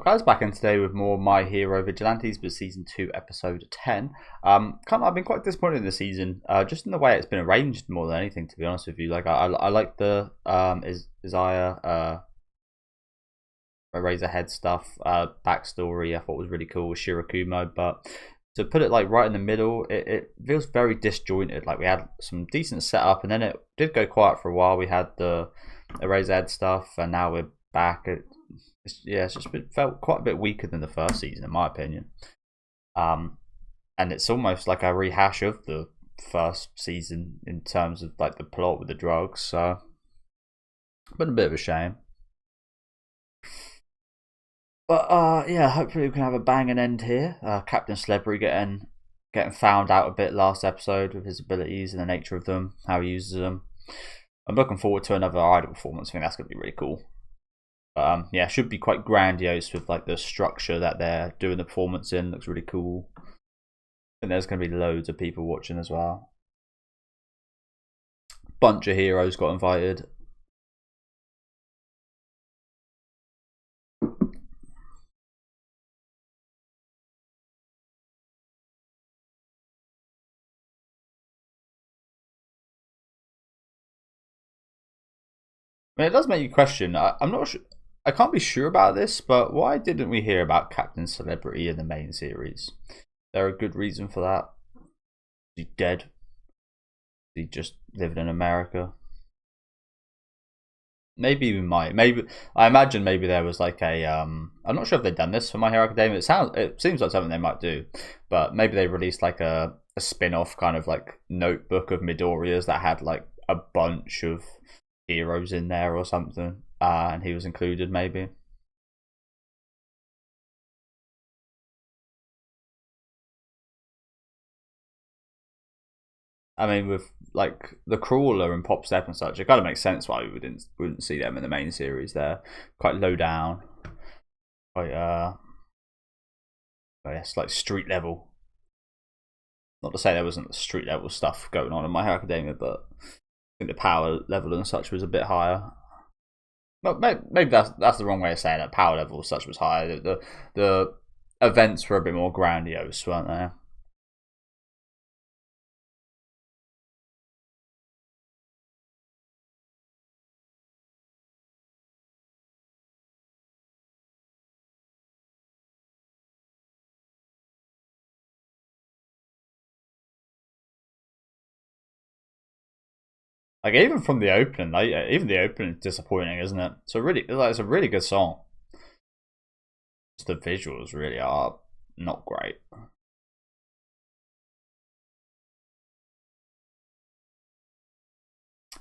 Guys, back in today with more My Hero Vigilantes, but season 2, episode 10. I've been quite disappointed in the season, just in the way it's been arranged more than anything. To be honest with you, like I like the Isaiah Razorhead stuff, backstory. I thought was really cool with Shirakumo, but to put it like right in the middle, it feels very disjointed. Like we had some decent setup, and then it did go quiet for a while. We had the Razorhead stuff, and now we're back. It's just felt quite a bit weaker than the first season, in my opinion. And it's almost like a rehash of the first season in terms of like the plot with the drugs. So, been a bit of a shame. But yeah, hopefully we can have a banging end here. Captain Slebbery getting found out a bit last episode with his abilities and the nature of them, how he uses them. I'm looking forward to another idol performance. I think that's going to be really cool. Yeah, should be quite grandiose with like the structure that they're doing the performance in. Looks really cool. And there's going to be loads of people watching as well. Bunch of heroes got invited. I mean, it does make you question. I'm not sure. I can't be sure about this, but why didn't we hear about Captain Celebrity in the main series? Is there a good reason for that? Is he dead? Is he just lived in America? Maybe we might. Maybe I imagine maybe there was like a I'm not sure if they've done this for My Hero Academia. It seems like something they might do, but maybe they released like a spin-off kind of like notebook of Midoriya's that had like a bunch of heroes in there or something, and he was included maybe. I mean, with like the Crawler and Pop Step and such, it kind of makes sense why we wouldn't see them in the main series. They're quite low down, quite I guess like street level. Not to say there wasn't street level stuff going on in My Hero Academia, but I think the power level and such was a bit higher. But maybe that's the wrong way of saying it. Power level and such was higher. The events were a bit more grandiose, weren't they? Like even from the opening, like even the opening is disappointing, isn't it? So really, like, it's a really good song. Just the visuals really are not great. I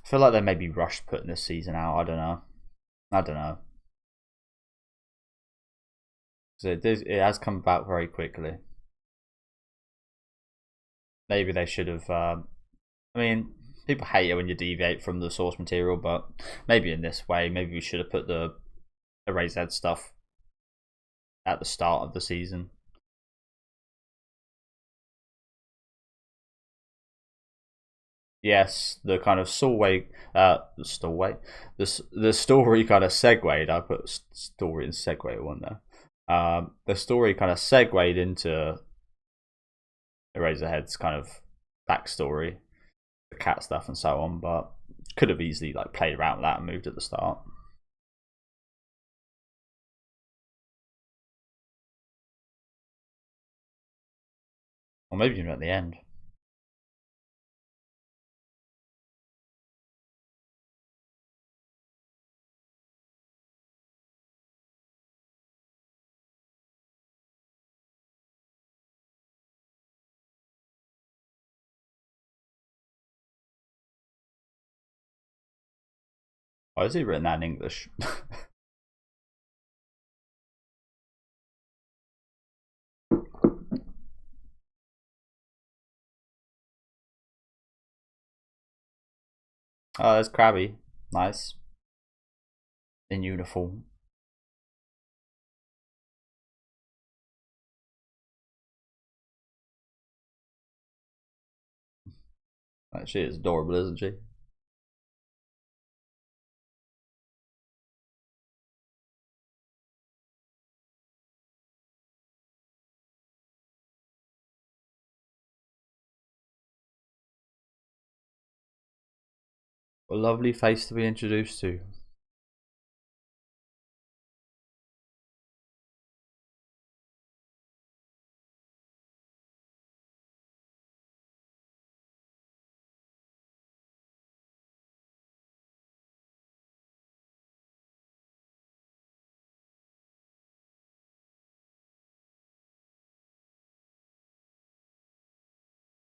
feel like they may be rushed putting this season out. I don't know. I don't know. So it has come about very quickly. Maybe they should have. I mean, people hate it when you deviate from the source material, but maybe in this way, maybe we should have put the Eraserhead stuff at the start of the season. Yes, the kind of the story kind of segued. I put story and segue one there. The story kind of segued into Eraserhead's kind of backstory, the cat stuff and so on, but could have easily like played around with that and moved at the start. Or maybe even at the end. Why is he written that in English? Oh, there's Krabby. Nice. In uniform. She is adorable, isn't she? A lovely face to be introduced to.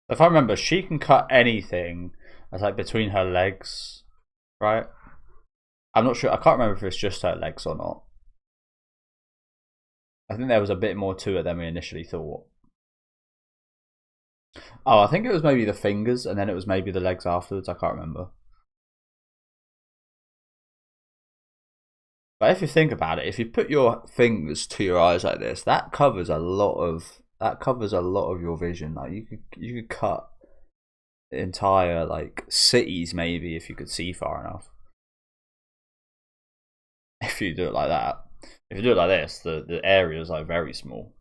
If I remember, she can cut anything that's like between her legs, right? I'm not sure. I can't remember if it's just her legs or not. I think there was a bit more to it than we initially thought. Oh, I think it was maybe the fingers, and then it was maybe the legs afterwards. I can't remember. But if you think about it, if you put your fingers to your eyes like this, that covers a lot of your vision. Like you could cut entire like cities maybe if you could see far enough. If you do it like that. If you do it like this, the area is like very small.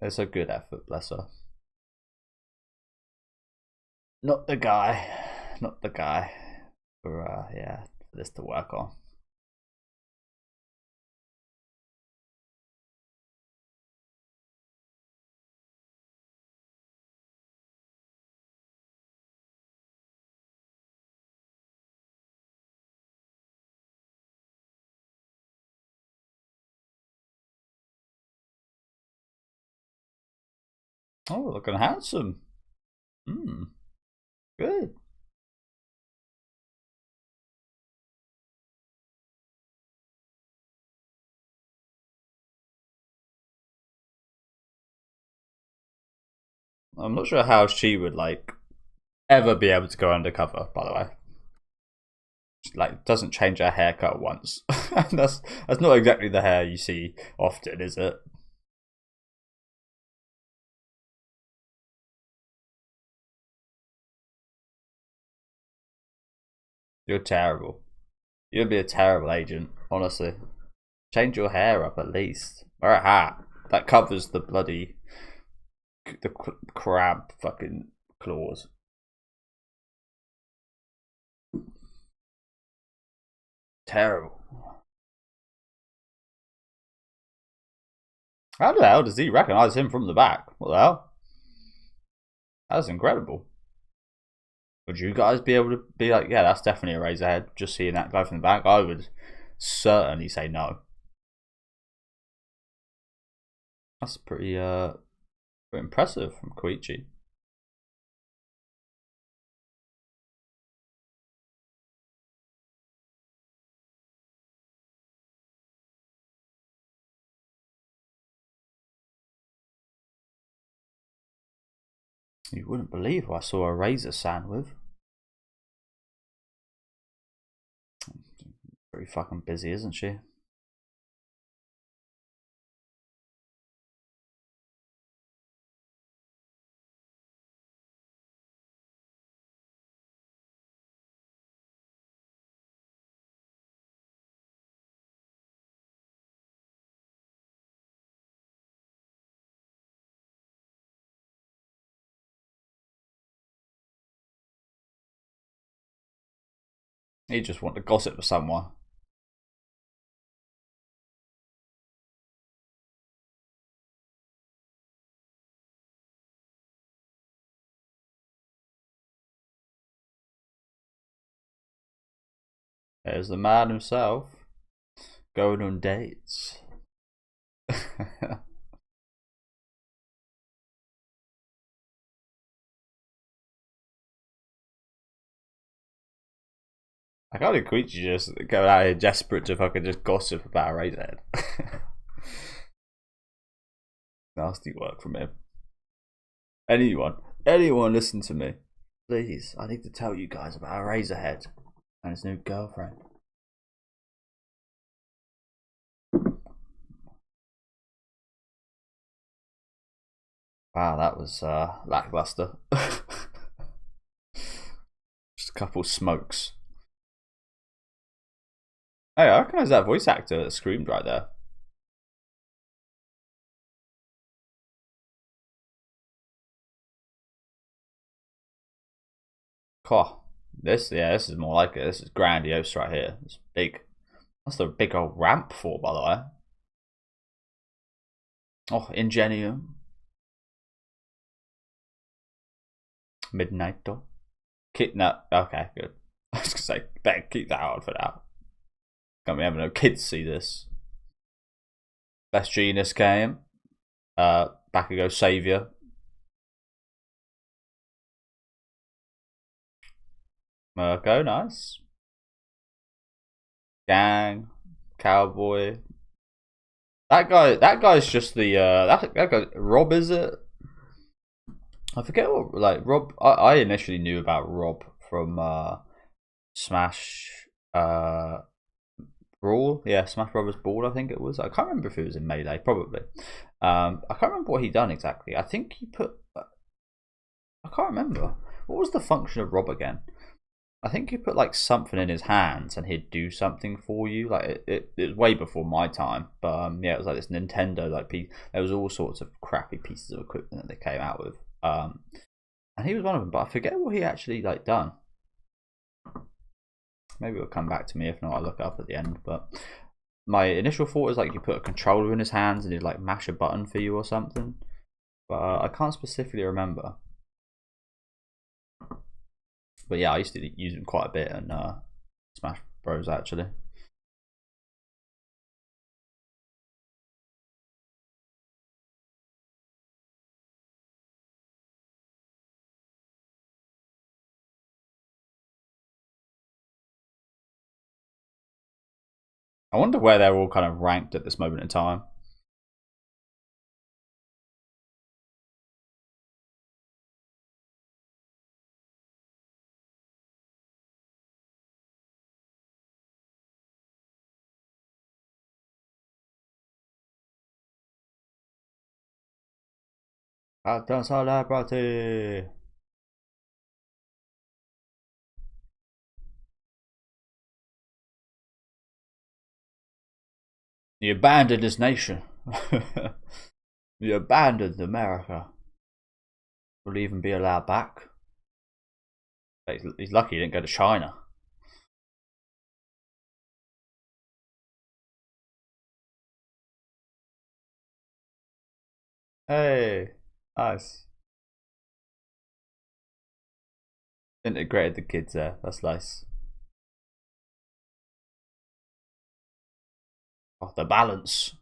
It's a good effort, bless her. Not the guy. Not the guy. For yeah, for this to work on. Oh, looking handsome. Hmm. Good. I'm not sure how she would like ever be able to go undercover, by the way. She, like, doesn't change her haircut once. that's not exactly the hair you see often, is it? You're terrible. You'd be a terrible agent, honestly. Change your hair up at least. Wear a hat that covers the bloody the crab fucking claws. Terrible. How the hell does he recognize him from the back? What the hell? That's incredible. Would you guys be able to be like, yeah, that's definitely a Razorhead, just seeing that guy from the back? I would certainly say no. That's pretty impressive from Koichi. You wouldn't believe who I saw a razor sand with. Pretty fucking busy, isn't she? He just want to gossip with someone. There's the man himself going on dates. I can't believe Koichi just go out here desperate to fucking just gossip about a Razorhead. Nasty work from him. Anyone listen to me. Please, I need to tell you guys about a Razorhead and his new girlfriend. Wow, that was lackluster. Just a couple smokes. Hey, I recognise that voice actor that screamed right there. Oh, this is more like it. This is grandiose right here. It's big. That's the big old ramp for, by the way. Oh, Ingenium. Midnight door. Keep that. Okay, good. I was gonna say, better keep that on for now. Can't be having no kids see this. Best Genius came. Bakugo Savior. Mirko, nice. Gang, Cowboy. That guy's just the that guy. Rob, is it? I forget what, like, Rob. I initially knew about Rob from Smash Brawl. Yeah, Smash Brothers Brawl. I think it was. I can't remember if it was in Melee. Probably. I can't remember what he done exactly. I think he put. I can't remember what was the function of Rob again. I think he put like something in his hands and he'd do something for you. Like it was way before my time, but yeah, it was like this Nintendo like piece. There was all sorts of crappy pieces of equipment that they came out with, and he was one of them. But I forget what he actually like done. Maybe it'll come back to me. If not, I'll look it up at the end. But my initial thought is like you put a controller in his hands and he'd like mash a button for you or something. But I can't specifically remember. But yeah, I used to use them quite a bit in Smash Bros. Actually. I wonder where they're all kind of ranked at this moment in time. At the celebrity. You abandoned this nation. You abandoned America. Will he even be allowed back? He's lucky he didn't go to China. Hey, nice. Integrated the kids there. That's nice. Oh, the balance.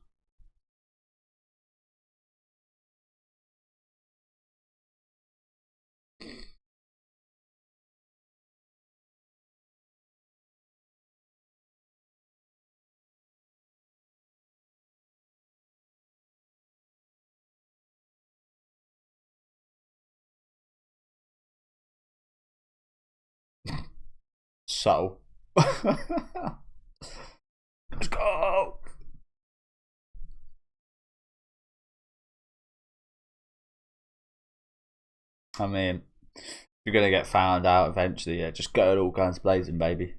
So. Let's go. I mean, you're gonna get found out eventually. Yeah, just go all guns blazing, baby.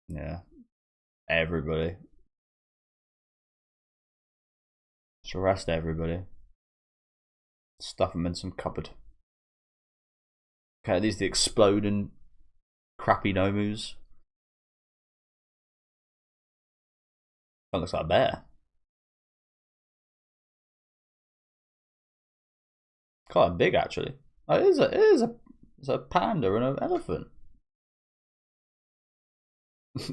Yeah, everybody. Just arrest everybody. Stuff them in some cupboard. Okay, these are the exploding crappy Nomus. That looks like a bear. Quite big actually. Oh, it's a panda and an elephant.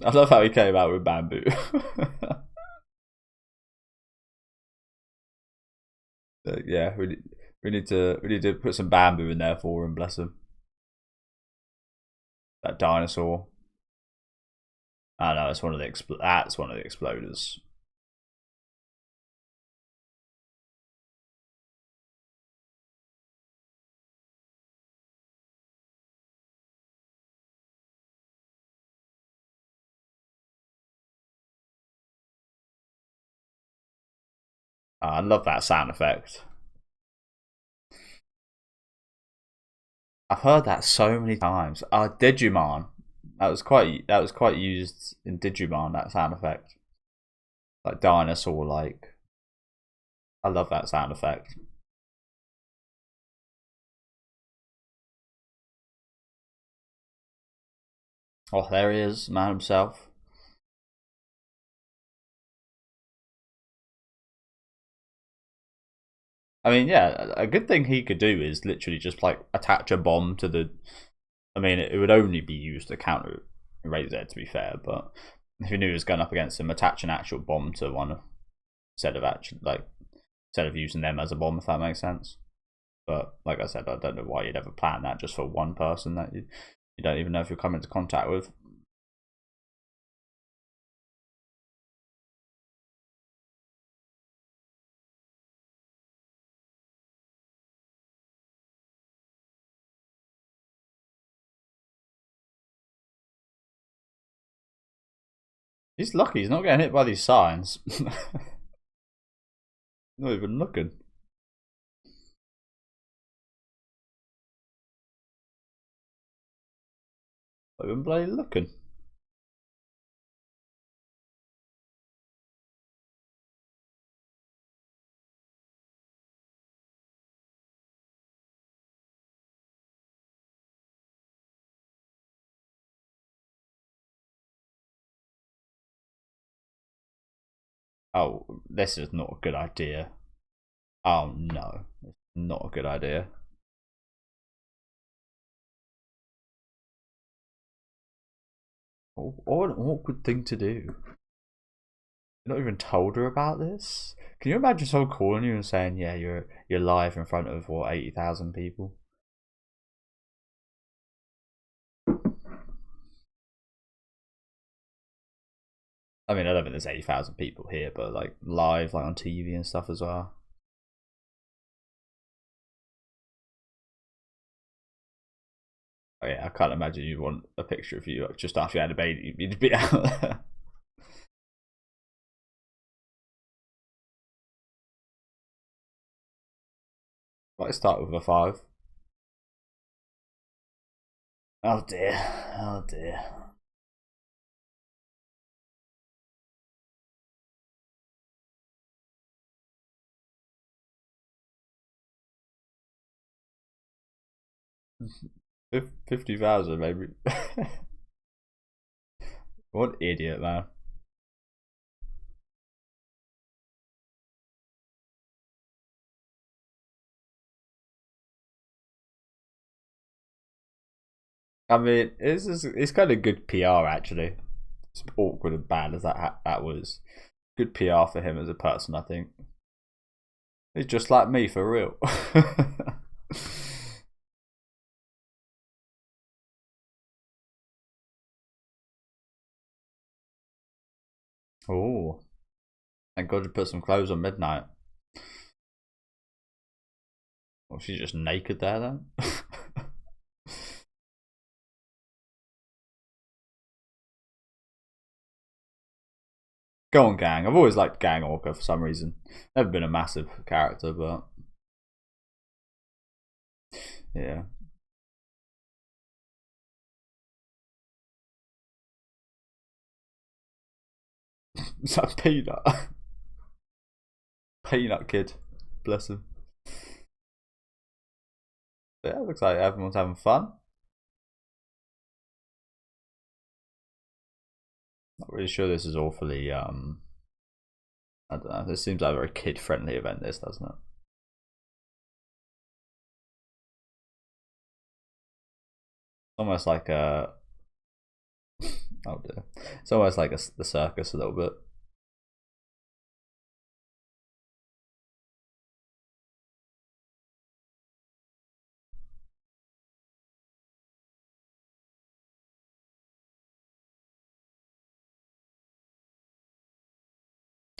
I love how he came out with bamboo. Yeah, we need to put some bamboo in there for him. Bless him. That dinosaur. I know it's one of the that's one of the exploders. I love that sound effect. I've heard that so many times. Digimon. That was quite used in Digimon, that sound effect. Like dinosaur like. I love that sound effect. Oh, there he is, man himself. I mean, yeah, a good thing he could do is literally just like attach a bomb to the. I mean, it would only be used to counter Razor, to be fair, but if you knew he was going up against him, attach an actual bomb to one instead of actually like instead of using them as a bomb, if that makes sense. But like I said, I don't know why you'd ever plan that just for one person that you don't even know if you'll come into contact with. He's lucky he's not getting hit by these signs. Not even looking. Not even bloody looking. Oh, this is not a good idea. Oh no, it's not a good idea. What an awkward thing to do. You're not even told her about this. Can you imagine someone calling you and saying, "Yeah, you're live in front of what 80,000 people"? I mean, I don't think there's 80,000 people here, but like live, like on TV and stuff as well. Oh yeah, I can't imagine you'd want a picture of you just after you had a baby. You'd be out there. Might start with a 5. Oh dear. Oh dear. Mm-hmm. 50,000 maybe. What idiot, man. I mean, it's kind of good PR actually. As awkward and bad as that was, good PR for him as a person. I think he's just like me for real. Oh, thank God you put some clothes on midnight. Well, she's just naked there then. Go on, gang. I've always liked Gang Orca for some reason. Never been a massive character, but yeah. Is that Peanut? Peanut Kid. Bless him. But yeah, looks like everyone's having fun. Not really sure this is awfully I don't know. This seems like a very kid-friendly event. This doesn't it? Almost like a oh dear. It's almost like the circus a little bit.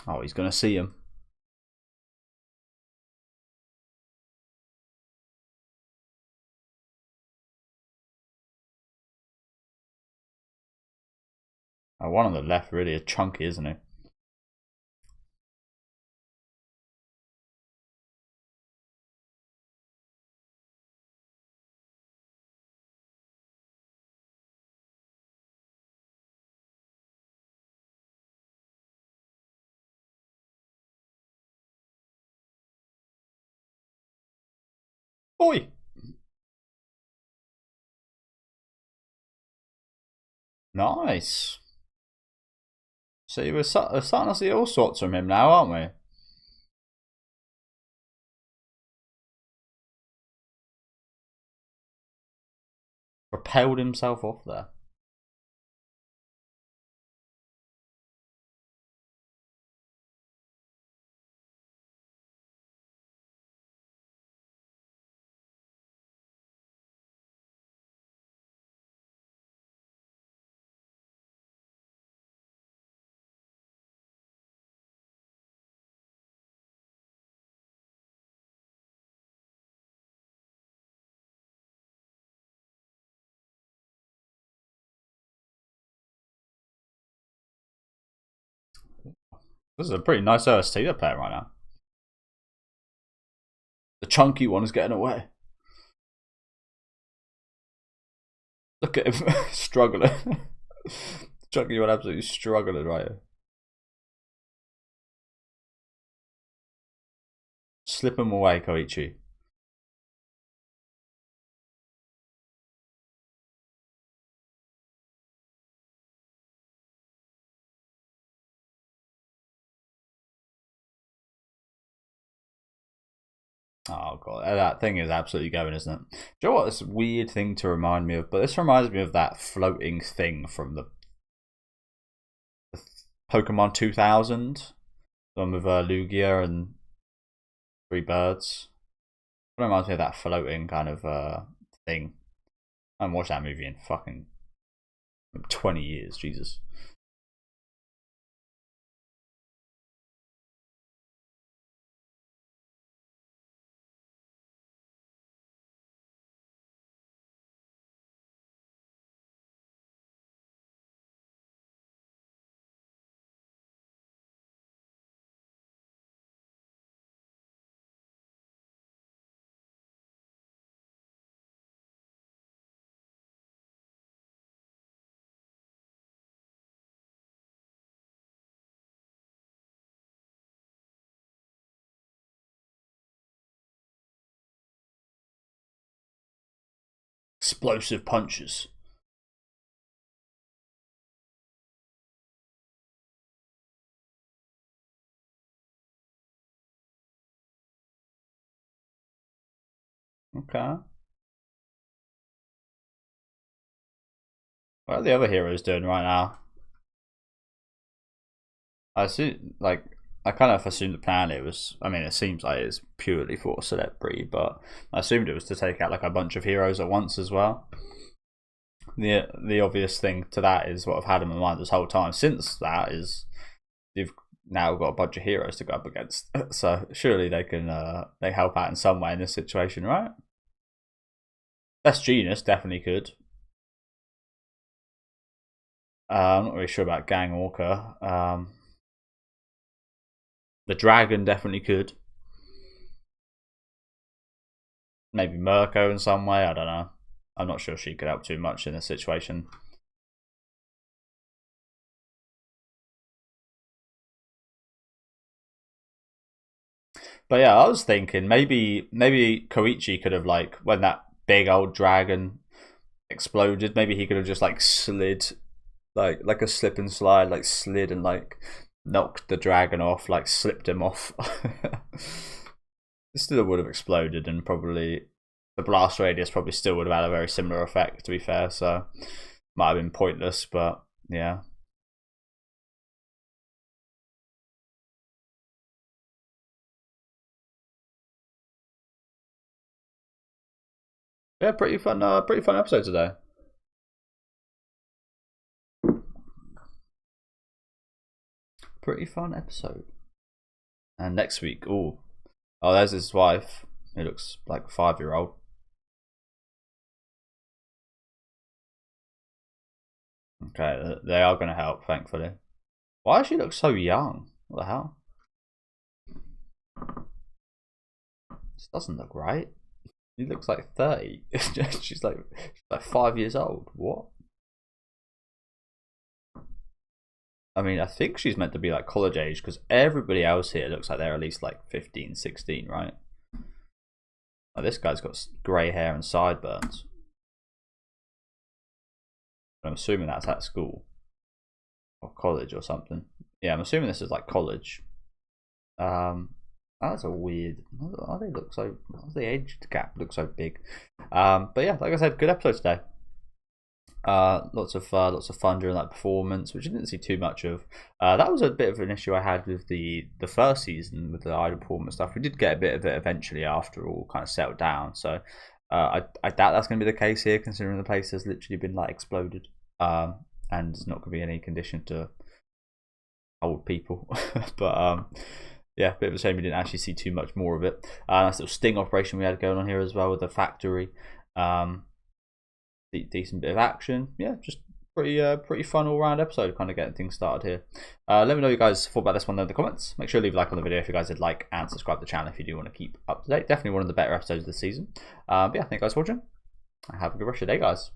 Oh, he's gonna see him. Oh, one on the left really is chunky, isn't he? Oi! Nice. See, we're starting to see all sorts from him now, aren't we? Propelled himself off there. This is a pretty nice OST they're playing right now. The chunky one is getting away. Look at him struggling. Chunky one absolutely struggling right here. Slip him away, Koichi. Oh god, that thing is absolutely going, isn't it? Do you know what this weird thing to remind me of? But this reminds me of that floating thing from the Pokemon 2000, the one with Lugia and 3 birds. It reminds me of that floating kind of thing. I haven't watched that movie in fucking 20 years, Jesus. Explosive punches. Okay. What are the other heroes doing right now? I see, like, I kind of assumed the plan it was. I mean, it seems like it's purely for celebrity, but I assumed it was to take out like a bunch of heroes at once as well. The obvious thing to that is what I've had in my mind this whole time. Since that is, you've now got a bunch of heroes to go up against, so surely they can they help out in some way in this situation, right? Best Genius definitely could. I'm not really sure about Gang Walker. The Dragon definitely could. Maybe Mirko in some way, I don't know. I'm not sure she could help too much in this situation. But yeah, I was thinking maybe Koichi could have, like, when that big old dragon exploded, maybe he could have just like slid, like a slip and slide, like slid and like knocked the dragon off, like slipped him off. It still would have exploded, and probably the blast radius probably still would have had a very similar effect, to be fair, so might have been pointless, but yeah. Yeah, pretty fun episode today. Pretty fun episode. And next week, oh, there's his wife. He looks like a 5-year-old. Okay, they are going to help, thankfully. Why does she look so young? What the hell? This doesn't look right. He looks like 30. she's like 5 years old. What? I mean, I think she's meant to be like college age, because everybody else here looks like they're at least like 15, 16, right? Oh, this guy's got grey hair and sideburns. I'm assuming that's at school or college or something. Yeah, I'm assuming this is like college. That's a weird. Why they look so? Why does the age gap look so big? But yeah, like I said, good episode today. Lots of fun during that performance, which I didn't see too much of. That was a bit of an issue I had with the first season with the idol performance stuff. We did get a bit of it eventually after all kind of settled down. So I doubt that's going to be the case here, considering the place has literally been like exploded, and it's not going to be any condition to old people. But yeah, bit of a shame we didn't actually see too much more of it. Nice little sting operation we had going on here as well with the factory. Decent bit of action. Yeah, just pretty fun all round episode, kind of getting things started here. Let me know what you guys thought about this one in the comments. Make sure to leave a like on the video if you guys did like, and subscribe to the channel if you do want to keep up to date. Definitely one of the better episodes of the season. But yeah, thank you guys for watching. Have a good rest of your day, guys.